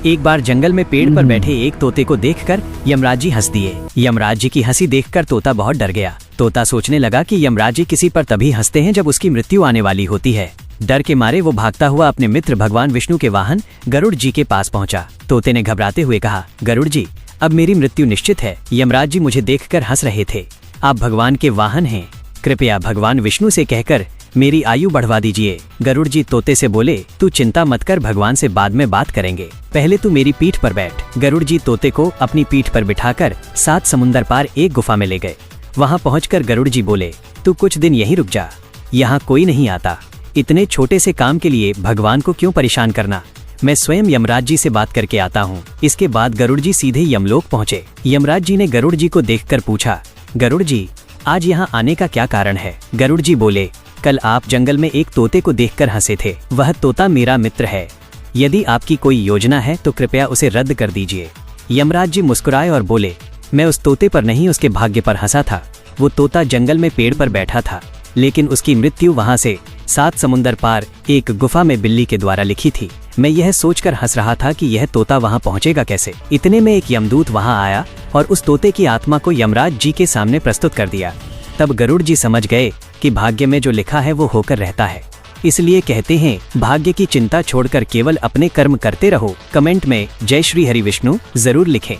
एक बार जंगल में पेड़ पर बैठे एक तोते को देखकर यमराज जी हंस दिए। यमराज जी की हंसी देखकर तोता बहुत डर गया। तोता सोचने लगा कि यमराज जी किसी पर तभी हंसते हैं जब उसकी मृत्यु आने वाली होती है। डर के मारे वो भागता हुआ अपने मित्र भगवान विष्णु के वाहन गरुड़ जी के पास पहुंचा। तोते ने घबराते हुए कहा, गरुड़ जी, अब मेरी मृत्यु निश्चित है। यमराज जी मुझे देखकर हंस रहे थे। आप भगवान के वाहन हैं, कृपया भगवान विष्णु से कहकर मेरी आयु बढ़वा दीजिए। गरुड़ जी तोते से बोले, तू चिंता मत कर, भगवान से बाद में बात करेंगे, पहले तू मेरी पीठ पर बैठ। गरुड़ जी तोते को अपनी पीठ पर बिठाकर 7 समुंदर पार एक गुफा में ले गए। वहां पहुंचकर गरुड़ जी बोले, तू कुछ दिन यहीं रुक जा, यहाँ कोई नहीं आता। इतने छोटे से काम के लिए भगवान को क्यों परेशान करना, मैं स्वयं यमराज जी से बात करके आता हूँ। इसके बाद गरुड़ जी सीधे यमलोक पहुँचे। यमराज जी ने गरुड़ जी को देखकर पूछा, गरुड़ जी, आज यहाँ आने का क्या कारण है? गरुड़ जी बोले, कल आप जंगल में एक तोते को देखकर हंसे थे, वह तोता मेरा मित्र है। यदि आपकी कोई योजना है तो कृपया उसे रद्द कर दीजिए। यमराज जी मुस्कुराए और बोले, मैं उस तोते पर नहीं, उसके भाग्य पर हंसा था। वो तोता जंगल में पेड़ पर बैठा था, लेकिन उसकी मृत्यु वहां से 7 समुंदर पार एक गुफा में बिल्ली के द्वारा लिखी थी। मैं यह सोचकर हंस रहा था कि यह तोता वहां पहुंचेगा कैसे। इतने में एक यमदूत वहां आया और उस तोते की आत्मा को यमराज जी के सामने प्रस्तुत कर दिया। तब गरुड़ जी समझ गए कि भाग्य में जो लिखा है वो होकर रहता है। इसलिए कहते हैं, भाग्य की चिंता छोड़कर केवल अपने कर्म करते रहो। कमेंट में जय श्री हरि विष्णु जरूर लिखें।